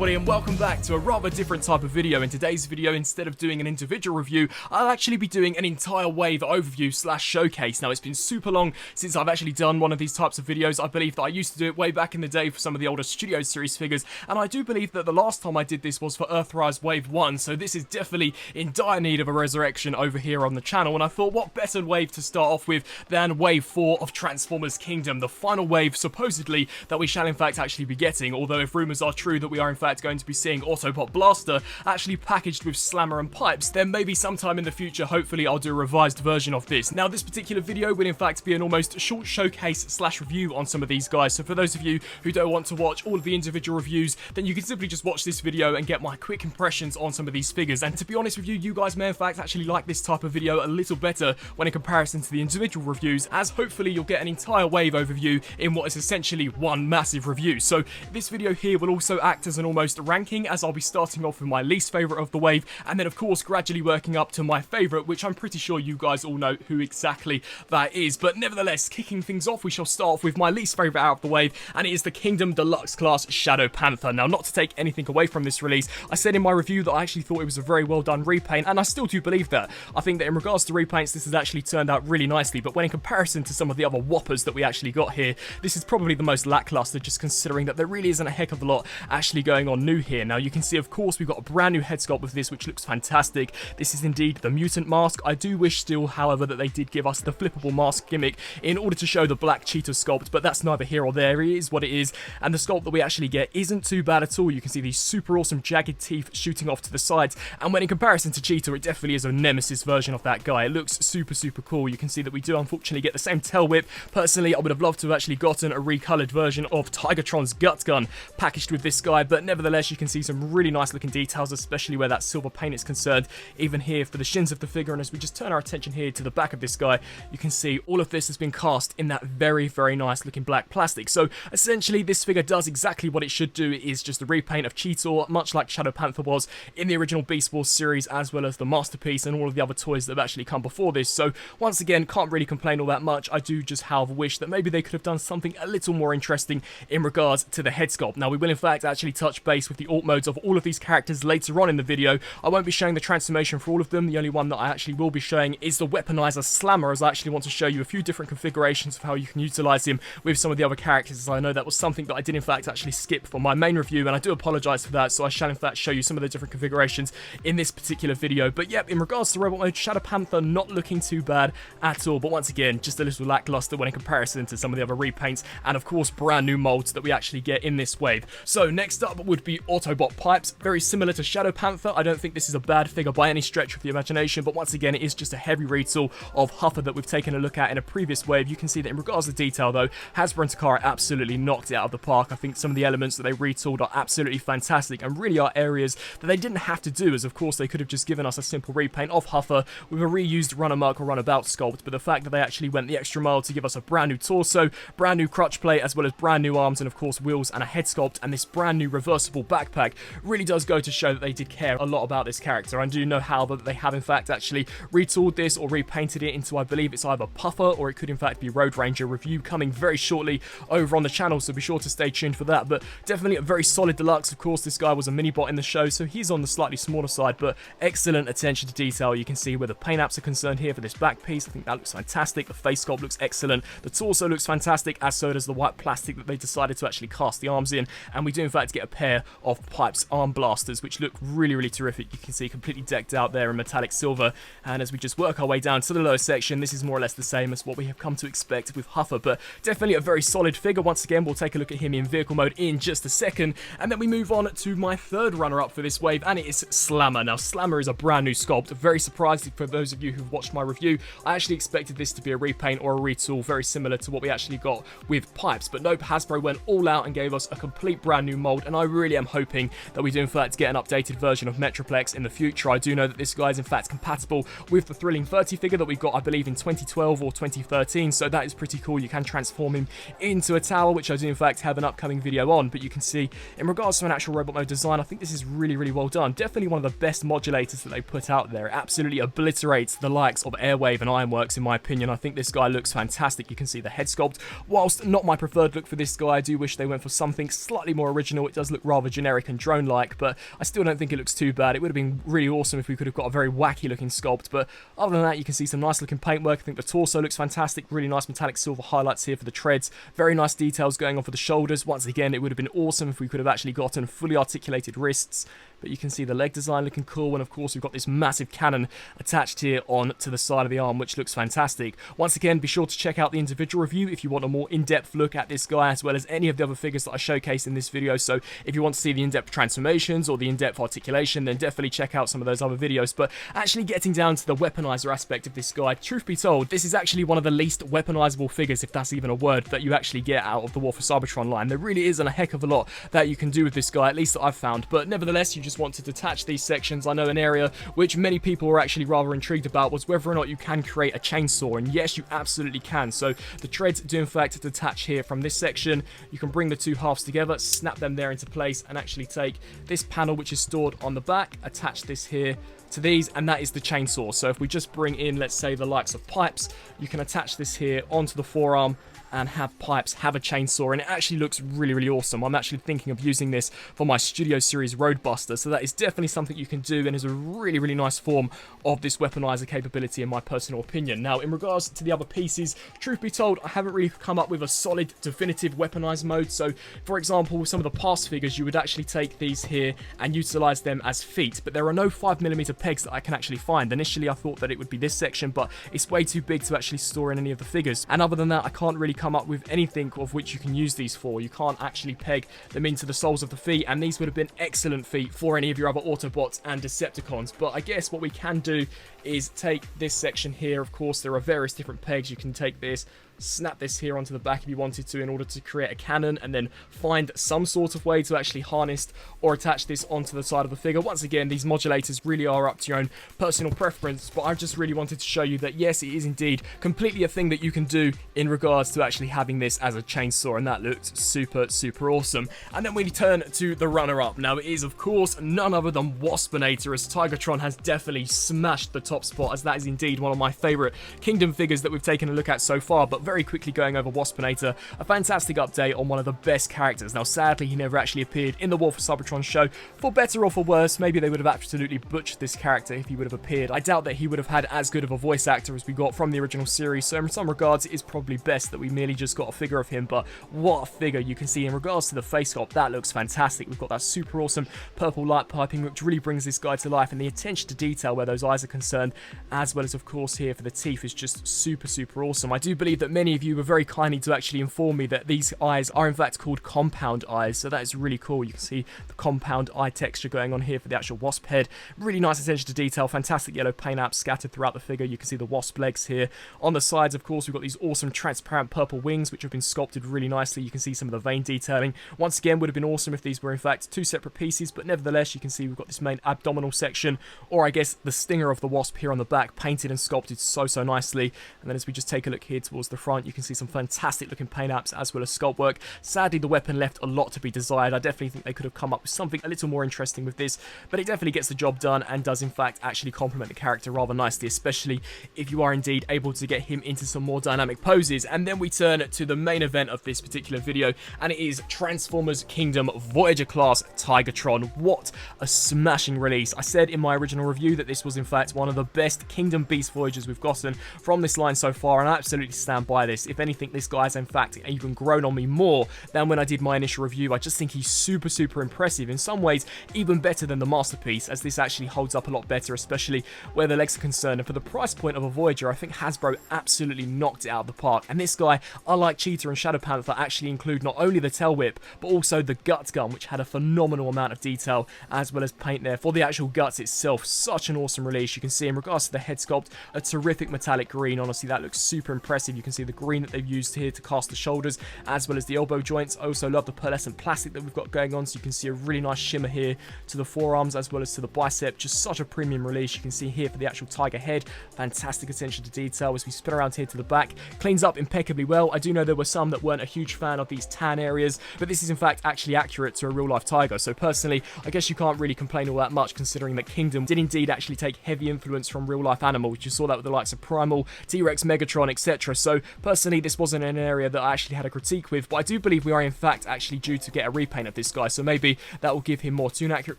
everybody, and welcome back to a rather different type of video. In today's video, instead of doing an individual review, I'll actually be doing an entire wave overview slash showcase. Now, it's been super long since I've actually done one of these types of videos. I believe that I used to do it way back in the day for some of the older Studio Series figures, and I do believe that the last time I did this was for Earthrise Wave 1, so this is definitely in dire need of a resurrection over here on the channel, and I thought what better wave to start off with than Wave 4 of Transformers Kingdom, the final wave, supposedly, that we shall in fact actually be getting, although if rumours are true that we are in fact going to be seeing Autobot Blaster actually packaged with slammer and pipes, then maybe sometime in the future, hopefully, I'll do a revised version of this. Now, this particular video will in fact be an almost short showcase slash review on some of these guys, so for those of you who don't want to watch all of the individual reviews, then you can simply just watch this video and get my quick impressions on some of these figures. And to be honest with you, you guys may in fact actually like this type of video a little better when in comparison to the individual reviews, as hopefully you'll get an entire wave overview in what is essentially one massive review. So this video here will also act as an almost ranking, as I'll be starting off with my least favourite of the wave, and then of course gradually working up to my favourite, which I'm pretty sure you guys all know who exactly that is. But nevertheless, kicking things off, we shall start off with my least favourite out of the wave, and it is the Kingdom Deluxe Class Shadow Panther. Now, not to take anything away from this release, I said in my review that I actually thought it was a very well done repaint, and I still do believe that. I think that in regards to repaints, this has actually turned out really nicely, but when in comparison to some of the other whoppers that we actually got here, this is probably the most lackluster, just considering that there really isn't a heck of a lot actually going on new here. Now, you can see, of course, we've got a brand new head sculpt with this, which looks fantastic. This is indeed the mutant mask. I do wish still, however, that they did give us the flippable mask gimmick in order to show the black cheetah sculpt, but that's neither here or there. It is what it is, and the sculpt that we actually get isn't too bad at all. You can see these super awesome jagged teeth shooting off to the sides, and when in comparison to Cheetah, it definitely is a nemesis version of that guy. It looks super cool. You can see that we do unfortunately get the same tail whip. Personally, I would have loved to have actually gotten a recolored version of Tigertron's gut gun packaged with this guy, but nevertheless, you can see some really nice looking details, especially where that silver paint is concerned, even here for the shins of the figure. And as we just turn our attention here to the back of this guy, you can see all of this has been cast in that very nice looking black plastic. So essentially, this figure does exactly what it should do. It is just a repaint of Cheetor, much like Shadow Panther was in the original Beast Wars series, as well as the Masterpiece and all of the other toys that have actually come before this. So once again, can't really complain all that much. I do just, however, wish that maybe they could have done something a little more interesting in regards to the head sculpt. Now, we will in fact actually touch base with the alt modes of all of these characters later on in the video. I won't be showing the transformation for all of them. The only one that I actually will be showing is the weaponizer Slammer, as I actually want to show you a few different configurations of how you can utilize him with some of the other characters, as I know that was something that I did in fact actually skip for my main review, and I do apologize for that. So I shall in fact show you some of the different configurations in this particular video. But yep, in regards to robot mode, Shadow Panther not looking too bad at all, but once again, just a little lackluster when in comparison to some of the other repaints and of course brand new molds that we actually get in this wave. So next up would be Autobot Pipes, very similar to Shadow Panther. I don't think this is a bad figure by any stretch of the imagination, but once again, it is just a heavy retool of Huffer that we've taken a look at in a previous wave. You can see that in regards to detail though, Hasbro and Takara absolutely knocked it out of the park. I think some of the elements that they retooled are absolutely fantastic and really are areas that they didn't have to do, as of course they could have just given us a simple repaint of Huffer with a reused run-amok or runabout sculpt, but the fact that they actually went the extra mile to give us a brand new torso, brand new crutch plate, as well as brand new arms and of course wheels and a head sculpt and this brand new reversible backpack really does go to show that they did care a lot about this character. I do know, however, that they have in fact actually retooled this or repainted it into, I believe it's either Puffer or it could in fact be Road Ranger. Review coming very shortly over on the channel, so be sure to stay tuned for that. But definitely a very solid deluxe. Of course, this guy was a mini bot in the show, so he's on the slightly smaller side, but excellent attention to detail. You can see where the paint apps are concerned here for this back piece. I think that looks fantastic. The face sculpt looks excellent. The torso looks fantastic, as so does the white plastic that they decided to actually cast the arms in. And we do in fact get a pair of Pipes arm blasters, which look really terrific. You can see completely decked out there in metallic silver. And as we just work our way down to the lower section, this is more or less the same as what we have come to expect with Huffer, but definitely a very solid figure. Once again, we'll take a look at him in vehicle mode in just a second, and then we move on to my third runner-up for this wave, and it is Slammer. Now, Slammer is a brand new sculpt. Very surprising for those of you who've watched my review. I actually expected this to be a repaint or a retool, very similar to what we actually got with Pipes, but nope, Hasbro went all out and gave us a complete brand new mold, and I really am hoping that we do in fact get an updated version of Metroplex in the future. I do know that this guy is in fact compatible with the Thrilling 30 figure that we got, I believe, in 2012 or 2013, so that is pretty cool. You can transform him into a tower, which I do in fact have an upcoming video on, but you can see in regards to an actual robot mode design, I think this is really well done. Definitely one of the best modulators that they put out there. It absolutely obliterates the likes of Airwave and Ironworks in my opinion. I think this guy looks fantastic. You can see the head sculpt. Whilst not my preferred look for this guy, I do wish they went for something slightly more original. It does look rather generic and drone-like, but I still don't think it looks too bad. It would have been really awesome if we could have got a very wacky looking sculpt, but other than that, you can see some nice looking paintwork. I think the torso looks fantastic, really nice metallic silver highlights here for the treads, very nice details going on for the shoulders. Once again, it would have been awesome if we could have actually gotten fully articulated wrists, but you can see the leg design looking cool, and of course we've got this massive cannon attached here on to the side of the arm, which looks fantastic. Once again, be sure to check out the individual review if you want a more in-depth look at this guy, as well as any of the other figures that I showcased in this video. So if you want to see the in-depth transformations or the in-depth articulation, then definitely check out some of those other videos. But actually getting down to the weaponizer aspect of this guy, truth be told, this is actually one of the least weaponizable figures, if that's even a word, that you actually get out of the War for Cybertron line. There really isn't a heck of a lot that you can do with this guy, at least that I've found, but nevertheless, you just want to detach these sections. I know an area which many people were actually rather intrigued about was whether or not you can create a chainsaw, and yes, you absolutely can. So the treads do in fact detach here from this section. You can bring the two halves together, snap them there into place, and actually take this panel which is stored on the back, attach this here to these, and that is the chainsaw. So if we just bring in, let's say, the likes of pipes, you can attach this here onto the forearm and have pipes, have a chainsaw, and it actually looks really, really awesome. I'm actually thinking of using this for my Studio Series Roadbuster, so that is definitely something you can do and is a really, really nice form of this weaponizer capability in my personal opinion. Now, in regards to the other pieces, truth be told, I haven't really come up with a solid, definitive weaponizer mode. So, for example, with some of the past figures, you would actually take these here and utilize them as feet, but there are no 5mm pegs that I can actually find. Initially, I thought that it would be this section, but it's way too big to actually store in any of the figures. And other than that, I can't really come up with anything of which you can use these for. You can't actually peg them into the soles of the feet, and these would have been excellent feet for any of your other Autobots and Decepticons. But I guess what we can do is take this section here. Of course, there are various different pegs. You can take this, snap this here onto the back if you wanted to in order to create a cannon, and then find some sort of way to actually harness or attach this onto the side of the figure. Once again, these modulators really are up to your own personal preference, but I just really wanted to show you that yes, it is indeed completely a thing that you can do in regards to actually having this as a chainsaw, and that looked super, super awesome. And then we turn to the runner-up. Now, it is, of course, none other than Waspinator, as Tigertron has definitely smashed the top spot, as that is indeed one of my favourite Kingdom figures that we've taken a look at so far. But very quickly going over Waspinator, a fantastic update on one of the best characters. Now, sadly, he never actually appeared in the War for Cybertron show. For better or for worse, maybe they would have absolutely butchered this character if he would have appeared. I doubt that he would have had as good of a voice actor as we got from the original series, so in some regards, it is probably best that we merely just got a figure of him. But what a figure. You can see in regards to the face sculpt, that looks fantastic. We've got that super awesome purple light piping, which really brings this guy to life, and the attention to detail where those eyes are concerned, as well as, of course, here for the teeth, is just super, super awesome. I do believe that many of you were very kindly to actually inform me that these eyes are in fact called compound eyes, so that is really cool. You can see the compound eye texture going on here for the actual wasp head. Really nice attention to detail, fantastic yellow paint apps scattered throughout the figure. You can see the wasp legs here. On the sides, of course, we've got these awesome transparent purple wings, which have been sculpted really nicely. You can see some of the vein detailing. Once again, would have been awesome if these were in fact two separate pieces, but nevertheless, you can see we've got this main abdominal section, or I guess the stinger of the wasp here on the back, painted and sculpted so nicely. And then as we just take a look here towards the front, you can see some fantastic looking paint apps as well as sculpt work. Sadly, the weapon left a lot to be desired. I definitely think they could have come up with something a little more interesting with this, but it definitely gets the job done and does in fact actually complement the character rather nicely, especially if you are indeed able to get him into some more dynamic poses. And then we turn to the main event of this particular video, and it is Transformers Kingdom Voyager class Tigertron. What a smashing release. I said in my original review that this was in fact one of the best Kingdom Beast Voyagers we've gotten from this line so far, and I absolutely stand by this. If anything, this guy has in fact even grown on me more than when I did my initial review. I just think he's super, super impressive. In some ways, even better than the Masterpiece, as this actually holds up a lot better, especially where the legs are concerned. And for the price point of a Voyager, I think Hasbro absolutely knocked it out of the park. And this guy, unlike Cheetah and Shadow Panther, actually include not only the tail whip, but also the gut gun, which had a phenomenal amount of detail, as well as paint there for the actual guts itself. Such an awesome release. You can see in regards to the head sculpt, a terrific metallic green. Honestly, that looks super impressive. You can see the green that they've used here to cast the shoulders, as well as the elbow joints. I also love the pearlescent plastic that we've got going on, so you can see a really nice shimmer here to the forearms as well as to the bicep. Just such a premium release. You can see here for the actual tiger head, fantastic attention to detail as we spin around here to the back. Cleans up impeccably well. I do know there were some that weren't a huge fan of these tan areas, but this is in fact actually accurate to a real life tiger, so personally I guess you can't really complain all that much, considering that Kingdom did indeed actually take heavy influence influence from real life animals. You saw that with the likes of Primal, T-Rex, Megatron, etc. So personally, this wasn't an area that I actually had a critique with, but I do believe we are in fact actually due to get a repaint of this guy, so maybe that will give him more tune-accurate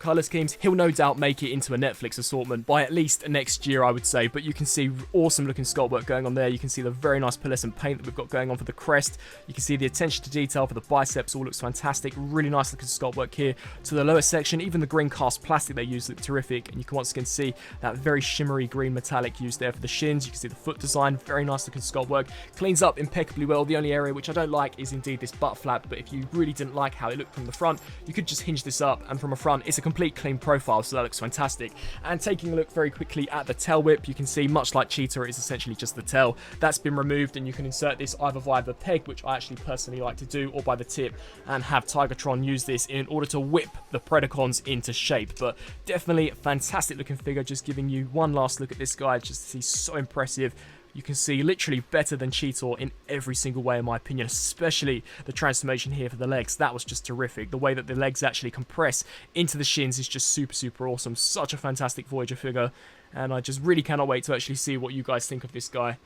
colour schemes. He'll no doubt make it into a Netflix assortment by at least next year, I would say, but you can see awesome looking sculpt work going on there. You can see the very nice pearlescent paint that we've got going on for the crest. You can see the attention to detail for the biceps all looks fantastic. Really nice looking sculpt work here to the lower section. Even the green cast plastic they use look terrific, and you can once again see that very shimmery green metallic used there for the shins. You can see the foot design, very nice looking sculpt work, cleans up impeccably well. The only area which I don't like is indeed this butt flap, but if you really didn't like how it looked from the front, you could just hinge this up, and from a front it's a complete clean profile, so that looks fantastic. And taking a look very quickly at the tail whip, you can see much like Cheetah, it is essentially just the tail that's been removed, and you can insert this either via the peg, which I actually personally like to do, or by the tip, and have Tigertron use this in order to whip the Predacons into shape. But definitely fantastic looking figure. Just giving you one last look at this guy, just to see, so impressive. You can see literally better than Cheetor in every single way in my opinion, especially the transformation here for the legs. That was just terrific. The way that the legs actually compress into the shins is just super awesome. Such a fantastic Voyager figure, and I just really cannot wait to actually see what you guys think of this guy,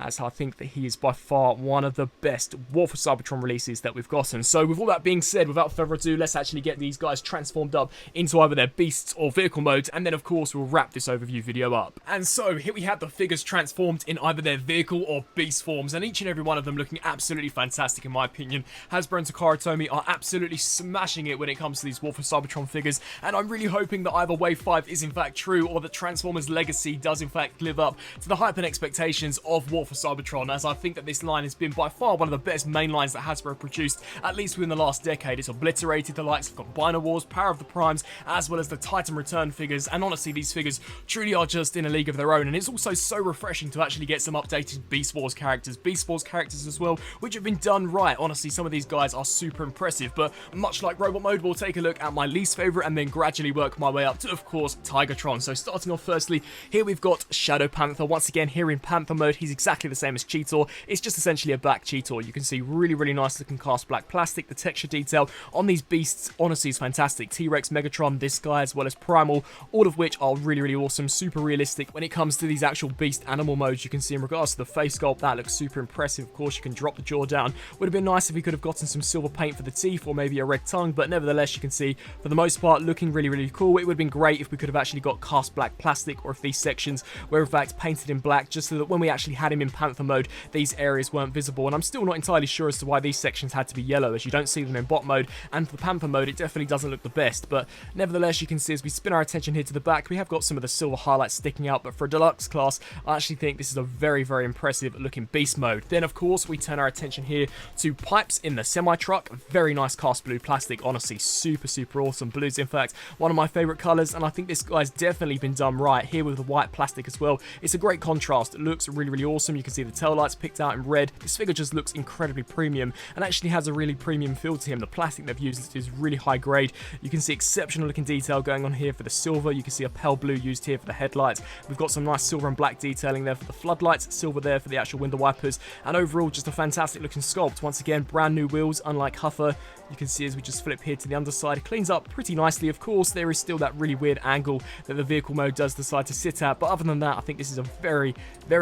as I think that he is by far one of the best War for Cybertron releases that we've gotten. So with all that being said, without further ado, let's actually get these guys transformed up into either their beasts or vehicle modes, and then of course we'll wrap this overview video up. And so here we have the figures transformed in either their vehicle or beast forms, and each and every one of them looking absolutely fantastic in my opinion. Hasbro and Takara Tomy are absolutely smashing it when it comes to these War for Cybertron figures, and I'm really hoping that either Wave 5 is in fact true, or that Transformers Legacy does in fact live up to the hype and expectations of War for Cybertron, as I think that this line has been by far one of the best main lines that Hasbro produced, at least within the last decade. It's obliterated the likes of Combiner Wars, Power of the Primes, as well as the Titan Return figures, and honestly these figures truly are just in a league of their own, and it's also so refreshing to actually get some updated Beast Wars characters as well, which have been done right. Honestly, some of these guys are super impressive, but much like Robot Mode, we'll take a look at my least favourite and then gradually work my way up to, of course, Tigertron. So starting off firstly, here we've got Shadow Panther. Once again, here in Panther mode, he's exactly the same as Cheetor. It's just essentially a black Cheetor. You can see really nice looking cast black plastic. The texture detail on these beasts honestly is fantastic. T-Rex, Megatron, this guy, as well as Primal, all of which are really awesome, super realistic when it comes to these actual beast animal modes. You can see in regards to the face sculpt, that looks super impressive. Of course, you can drop the jaw down. Would have been nice if we could have gotten some silver paint for the teeth, or maybe a red tongue, but nevertheless, you can see for the most part looking really cool. It would have been great if we could have actually got cast black plastic, or if these sections were in fact painted in black, just so that when we actually had him in Panther mode, these areas weren't visible. And I'm still not entirely sure as to why these sections had to be yellow, as you don't see them in bot mode, and for the Panther mode it definitely doesn't look the best. But nevertheless, you can see as we spin our attention here to the back, we have got some of the silver highlights sticking out, but for a deluxe class, I actually think this is a very impressive looking beast mode. Then of course we turn our attention here to pipes in the semi-truck. Very nice cast blue plastic, honestly super awesome. Blue's in fact one of my favourite colours, and I think this guy's definitely been done right here with the white plastic as well. It's a great contrast. It looks really awesome. You can see the tail lights picked out in red. This figure just looks incredibly premium, and actually has a really premium feel to him. The plastic they've used is really high grade. You can see exceptional looking detail going on here for the silver. You can see a pale blue used here for the headlights. We've got some nice silver and black detailing there for the floodlights, silver there for the actual window wipers, and overall just a fantastic looking sculpt. Once again, brand new wheels, unlike Huffer. You can see as we just flip here to the underside, it cleans up pretty nicely. Of course, there is still that really weird angle that the vehicle mode does decide to sit at, but other than that, I think this is a very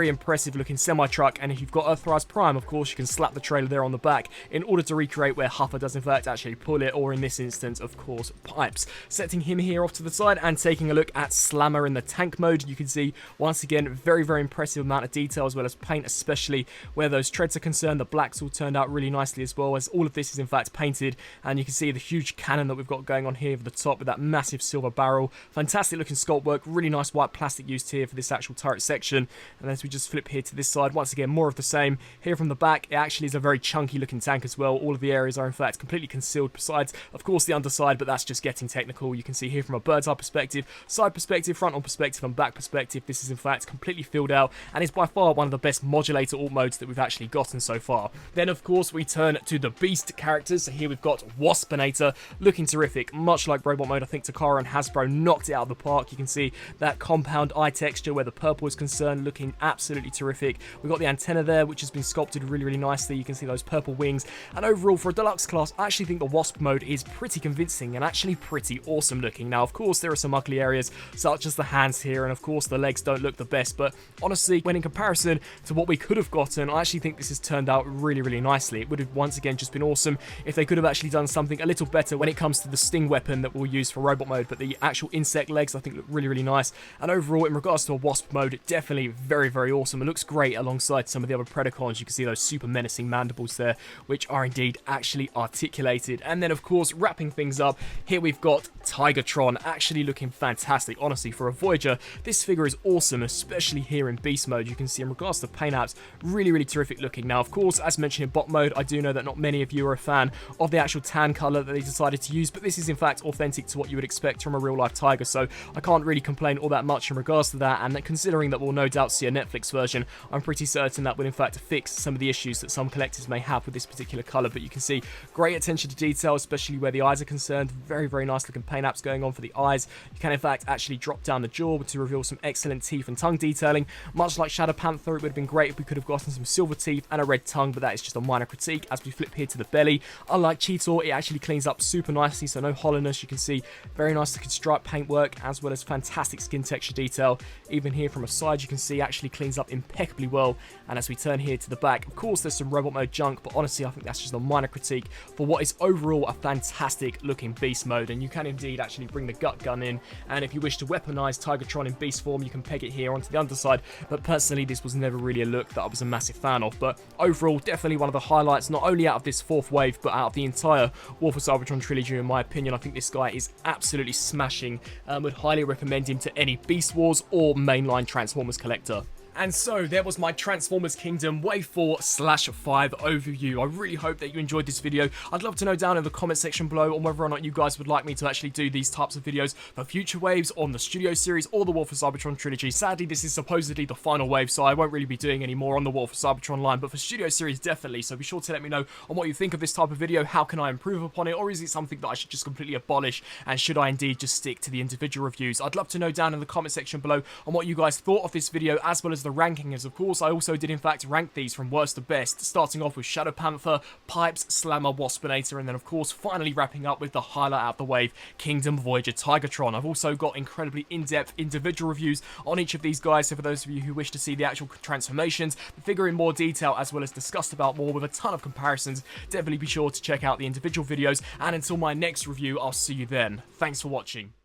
impressive looking semi-truck. And if you've got Earthrise Prime, of course, you can slap the trailer there on the back in order to recreate where Huffer does in fact actually pull it, or in this instance, of course, pipes. Setting him here off to the side and taking a look at Slammer in the tank mode, you can see once again very impressive amount of detail as well as paint, especially where those treads are concerned. The blacks all turned out really nicely as well, as all of this is in fact painted, and you can see the huge cannon that we've got going on here at the top with that massive silver barrel. Fantastic looking sculpt work, really nice white plastic used here for this actual turret section. And as we just flip here to this side, once again more of the same. Here from the back, it actually is a very chunky looking tank as well. All of the areas are in fact completely concealed, besides of course the underside, but that's just getting technical. You can see here from a bird's eye perspective, side perspective, frontal perspective and back perspective, this is in fact completely filled out, and is by far one of the best modulator alt modes that we've actually gotten so far. Then of course we turn to the beast characters. So here we've got Waspinator, looking terrific. Much like Robot Mode, I think Takara and Hasbro knocked it out of the park. You can see that compound eye texture where the purple is concerned, looking absolutely terrific. fantastic. We've got the antenna there, which has been sculpted really, really nicely. You can see those purple wings. And overall, for a deluxe class, I actually think the Wasp mode is pretty convincing and actually pretty awesome looking. Now, of course, there are some ugly areas, such as the hands here, and of course, the legs don't look the best, but honestly, when in comparison to what we could have gotten, I actually think this has turned out really, really nicely. It would have once again just been awesome if they could have actually done something a little better when it comes to the sting weapon that we'll use for robot mode, but the actual insect legs I think look really, really nice. And overall, in regards to a Wasp mode, definitely very, very awesome. It looks great alongside some of the other Predacons. You can see those super menacing mandibles there, which are indeed actually articulated. And then, of course, wrapping things up, here we've got Tigertron, actually looking fantastic. Honestly, for a Voyager, this figure is awesome, especially here in Beast mode. You can see in regards to paint apps, really, really terrific looking. Now, of course, as mentioned in bot mode, I do know that not many of you are a fan of the actual tan color that they decided to use, but this is in fact authentic to what you would expect from a real life tiger, so I can't really complain all that much in regards to that. And considering that we'll no doubt see a Netflix version, I'm pretty certain that will in fact fix some of the issues that some collectors may have with this particular color. But you can see great attention to detail, especially where the eyes are concerned. Very, very nice looking paint apps going on for the eyes. You can in fact actually drop down the jaw to reveal some excellent teeth and tongue detailing. Much like Shadow Panther, it would have been great if we could have gotten some silver teeth and a red tongue, but that is just a minor critique. As we flip here to the belly, unlike Cheetor, it actually cleans up super nicely, so no hollowness. You can see very nice looking stripe paintwork, as well as fantastic skin texture detail. Even here from a side, you can see actually cleans up impeccably well. And as we turn here to the back, of course there's some robot mode junk, but honestly I think that's just a minor critique for what is overall a fantastic looking beast mode. And you can indeed actually bring the gut gun in, and if you wish to weaponize Tigertron in beast form, you can peg it here onto the underside. But personally, this was never really a look that I was a massive fan of. But overall, definitely one of the highlights, not only out of this fourth wave, but out of the entire War for Cybertron trilogy in my opinion. I think this guy is absolutely smashing. Would highly recommend him to any Beast Wars or mainline Transformers collector. And so, there was my Transformers Kingdom Wave 4/5 overview. I really hope that you enjoyed this video. I'd love to know down in the comment section below on whether or not you guys would like me to actually do these types of videos for future waves on the Studio Series or the War for Cybertron trilogy. Sadly, this is supposedly the final wave, so I won't really be doing any more on the War for Cybertron line, but for Studio Series, definitely. So be sure to let me know on what you think of this type of video. How can I improve upon it, or is it something that I should just completely abolish, and should I indeed just stick to the individual reviews? I'd love to know down in the comment section below on what you guys thought of this video, as well as the ranking, as of course I also did in fact rank these from worst to best, starting off with Shadow Panther, Pipes, Slammer, Waspinator, and then of course finally wrapping up with the highlight out the wave, Kingdom Voyager Tigertron. I've also got incredibly in-depth individual reviews on each of these guys, so for those of you who wish to see the actual transformations, the figure in more detail, as well as discussed about more with a ton of comparisons, definitely be sure to check out the individual videos. And until my next review, I'll see you then. Thanks for watching.